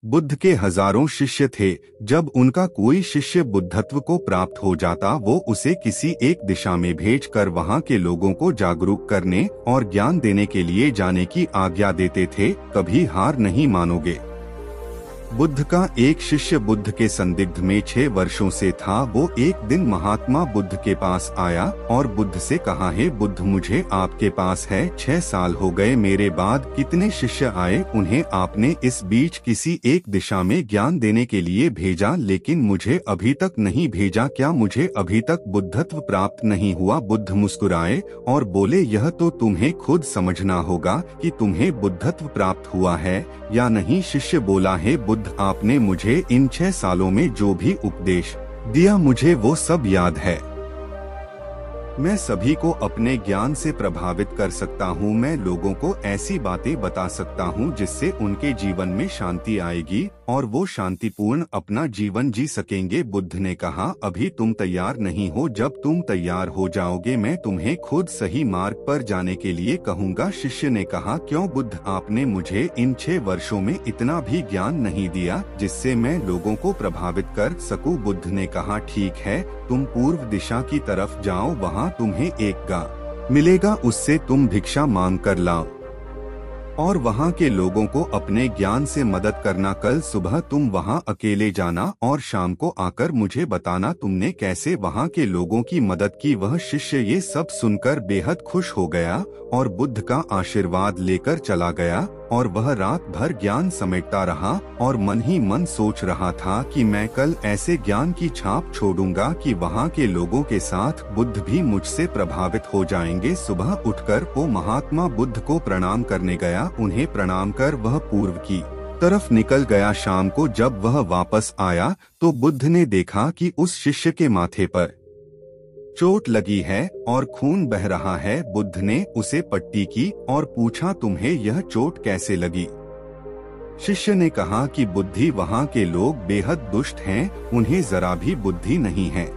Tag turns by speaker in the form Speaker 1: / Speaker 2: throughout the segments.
Speaker 1: बुद्ध के हजारों शिष्य थे। जब उनका कोई शिष्य बुद्धत्व को प्राप्त हो जाता, वो उसे किसी एक दिशा में भेजकर वहां के लोगों को जागरूक करने और ज्ञान देने के लिए जाने की आज्ञा देते थे। कभी हार नहीं मानोगे। बुद्ध का एक शिष्य बुद्ध के संदिग्ध में 6 वर्षों से था। वो एक दिन महात्मा बुद्ध के पास आया और बुद्ध से कहा, हे बुद्ध, मुझे आपके पास है 6 साल हो गए, मेरे बाद कितने शिष्य आए, उन्हें आपने इस बीच किसी एक दिशा में ज्ञान देने के लिए भेजा, लेकिन मुझे अभी तक नहीं भेजा। क्या मुझे अभी तक बुद्धत्व प्राप्त नहीं हुआ? बुद्ध मुस्कुराए और बोले, यह तो तुम्हें खुद समझना होगा कि तुम्हें बुद्धत्व प्राप्त हुआ है या नहीं। शिष्य बोला, हे बुद्ध, आपने मुझे इन 6 सालों में जो भी उपदेश दिया, मुझे वो सब याद है। मैं सभी को अपने ज्ञान से प्रभावित कर सकता हूँ। मैं लोगों को ऐसी बातें बता सकता हूँ जिससे उनके जीवन में शांति आएगी और वो शांतिपूर्ण अपना जीवन जी सकेंगे। बुद्ध ने कहा, अभी तुम तैयार नहीं हो। जब तुम तैयार हो जाओगे, मैं तुम्हें खुद सही मार्ग पर जाने के लिए कहूँगा। शिष्य ने कहा, क्यों बुद्ध, आपने मुझे इन 6 वर्षों में इतना भी ज्ञान नहीं दिया जिससे मैं लोगों को प्रभावित कर सकूं। बुद्ध ने कहा, ठीक है, तुम पूर्व दिशा की तरफ जाओ, वहाँ तुम्हें एक गाय मिलेगा, उससे तुम भिक्षा मांग कर लाओ और वहाँ के लोगों को अपने ज्ञान से मदद करना। कल सुबह तुम वहाँ अकेले जाना और शाम को आकर मुझे बताना तुमने कैसे वहाँ के लोगों की मदद की। वह शिष्य ये सब सुनकर बेहद खुश हो गया और बुद्ध का आशीर्वाद लेकर चला गया और वह रात भर ज्ञान समेटता रहा और मन ही मन सोच रहा था कि मैं कल ऐसे ज्ञान की छाप छोड़ूंगा कि वहाँ के लोगों के साथ बुद्ध भी मुझसे प्रभावित हो जाएंगे। सुबह उठकर वो महात्मा बुद्ध को प्रणाम करने गया। उन्हें प्रणाम कर वह पूर्व की तरफ निकल गया। शाम को जब वह वापस आया तो बुद्ध ने देखा कि उस शिष्य के माथे पर चोट लगी है और खून बह रहा है। बुद्ध ने उसे पट्टी की और पूछा, तुम्हें यह चोट कैसे लगी? शिष्य ने कहा कि बुद्धि, वहाँ के लोग बेहद दुष्ट हैं, उन्हें जरा भी बुद्धि नहीं है।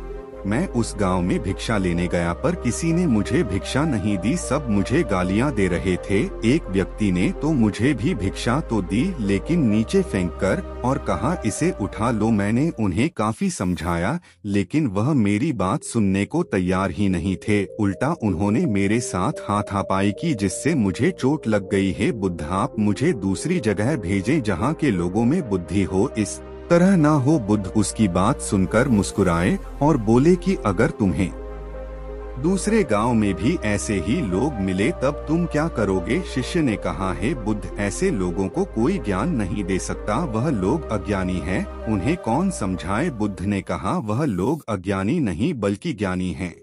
Speaker 1: मैं उस गांव में भिक्षा लेने गया पर किसी ने मुझे भिक्षा नहीं दी, सब मुझे गालियां दे रहे थे। एक व्यक्ति ने तो मुझे भी भिक्षा तो दी, लेकिन नीचे फेंककर और कहा, इसे उठा लो। मैंने उन्हें काफी समझाया, लेकिन वह मेरी बात सुनने को तैयार ही नहीं थे। उल्टा उन्होंने मेरे साथ हाथापाई की, जिससे मुझे चोट लग गई है। बुद्ध, आप मुझे दूसरी जगह भेजें जहाँ के लोगों में बुद्धि हो, इस तरह ना हो। बुद्ध उसकी बात सुनकर मुस्कुराए और बोले कि अगर तुम्हें दूसरे गांव में भी ऐसे ही लोग मिले तब तुम क्या करोगे? शिष्य ने कहा, है बुद्ध, ऐसे लोगों को कोई ज्ञान नहीं दे सकता, वह लोग अज्ञानी हैं, उन्हें कौन समझाए? बुद्ध ने कहा, वह लोग अज्ञानी नहीं बल्कि ज्ञानी हैं।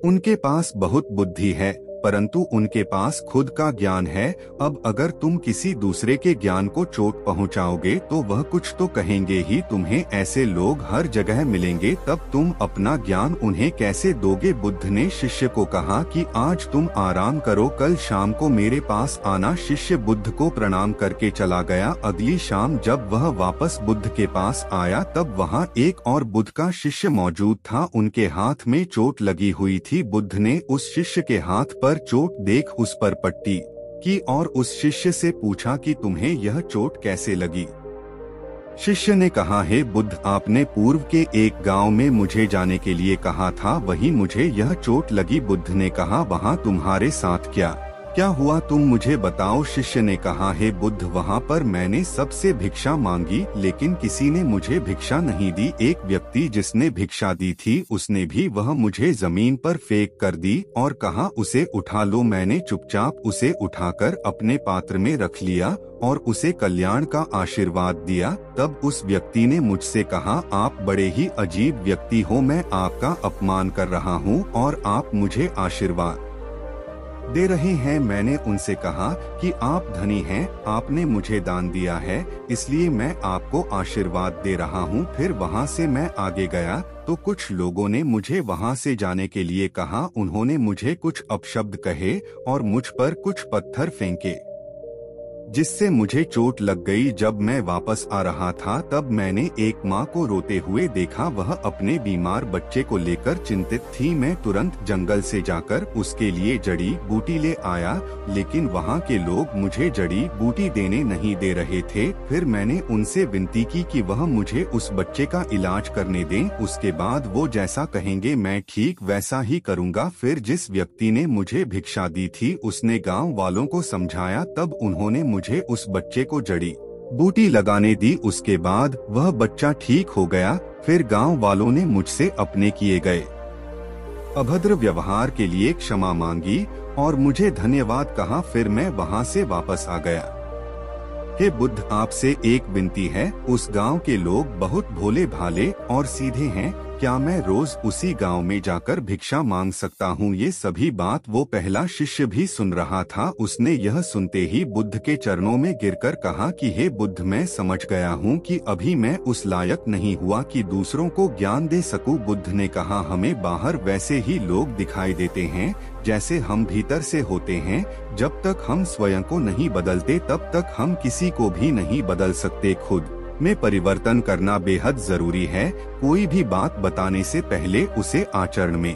Speaker 1: उनके पास बहुत बुद्धि है परंतु उनके पास खुद का ज्ञान है। अब अगर तुम किसी दूसरे के ज्ञान को चोट पहुंचाओगे तो वह कुछ तो कहेंगे ही। तुम्हें ऐसे लोग हर जगह मिलेंगे, तब तुम अपना ज्ञान उन्हें कैसे दोगे? बुद्ध ने शिष्य को कहा कि आज तुम आराम करो, कल शाम को मेरे पास आना। शिष्य बुद्ध को प्रणाम करके चला गया। अगली शाम जब वह वापस बुद्ध के पास आया तब वहाँ एक और बुद्ध का शिष्य मौजूद था। उनके हाथ में चोट लगी हुई थी। बुद्ध ने उस शिष्य के हाथ पर चोट देख उस पर पट्टी की और उस शिष्य से पूछा कि तुम्हें यह चोट कैसे लगी? शिष्य ने कहा, हे बुद्ध, आपने पूर्व के एक गांव में मुझे जाने के लिए कहा था, वहीं मुझे यह चोट लगी। बुद्ध ने कहा, वहां तुम्हारे साथ क्या हुआ, तुम मुझे बताओ। शिष्य ने कहा, हे बुद्ध, वहाँ पर मैंने सबसे भिक्षा मांगी लेकिन किसी ने मुझे भिक्षा नहीं दी। एक व्यक्ति जिसने भिक्षा दी थी उसने भी वह मुझे जमीन पर फेंक कर दी और कहा, उसे उठा लो। मैंने चुपचाप उसे उठाकर अपने पात्र में रख लिया और उसे कल्याण का आशीर्वाद दिया। तब उस व्यक्ति ने मुझसे कहा, आप बड़े ही अजीब व्यक्ति हो, मैं आपका अपमान कर रहा हूँ और आप मुझे आशीर्वाद दे रहे हैं। मैंने उनसे कहा कि आप धनी हैं, आपने मुझे दान दिया है, इसलिए मैं आपको आशीर्वाद दे रहा हूँ। फिर वहाँ से मैं आगे गया तो कुछ लोगों ने मुझे वहाँ से जाने के लिए कहा। उन्होंने मुझे कुछ अपशब्द कहे और मुझ पर कुछ पत्थर फेंके। जिससे मुझे चोट लग गई। जब मैं वापस आ रहा था तब मैंने एक माँ को रोते हुए देखा। वह अपने बीमार बच्चे को लेकर चिंतित थी। मैं तुरंत जंगल से जाकर उसके लिए जड़ी बूटी ले आया, लेकिन वहाँ के लोग मुझे जड़ी बूटी देने नहीं दे रहे थे। फिर मैंने उनसे विनती की कि वह मुझे उस बच्चे का इलाज करने दें। उसके बाद वो जैसा कहेंगे मैं ठीक वैसा ही करूँगा। फिर जिस व्यक्ति ने मुझे भिक्षा दी थी उसने गाँव वालों को समझाया, तब उन्होंने मुझे उस बच्चे को जड़ी बूटी लगाने दी। उसके बाद वह बच्चा ठीक हो गया। फिर गांव वालों ने मुझसे अपने किए गए अभद्र व्यवहार के लिए क्षमा मांगी और मुझे धन्यवाद कहा। फिर मैं वहां से वापस आ गया। हे बुद्ध, आपसे एक विनती है। उस गांव के लोग बहुत भोले भाले और सीधे हैं। क्या मैं रोज उसी गांव में जाकर भिक्षा मांग सकता हूँ? ये सभी बात वो पहला शिष्य भी सुन रहा था। उसने यह सुनते ही बुद्ध के चरणों में गिरकर कहा कि हे बुद्ध, मैं समझ गया हूँ कि अभी मैं उस लायक नहीं हुआ कि दूसरों को ज्ञान दे सकूं। बुद्ध ने कहा, हमें बाहर वैसे ही लोग दिखाई देते हैं जैसे हम भीतर से होते हैं। जब तक हम स्वयं को नहीं बदलते तब तक हम किसी को भी नहीं बदल सकते। खुद में परिवर्तन करना बेहद जरूरी है। कोई भी बात बताने से पहले उसे आचरण में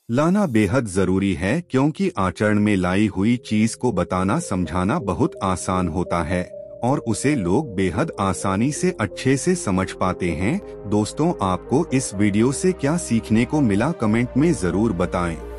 Speaker 1: लाना बेहद जरूरी है, क्योंकि आचरण में लाई हुई चीज को बताना समझाना बहुत आसान होता है और उसे लोग बेहद आसानी से अच्छे से समझ पाते हैं। दोस्तों, आपको इस वीडियो से क्या सीखने को मिला कमेंट में जरूर बताएं।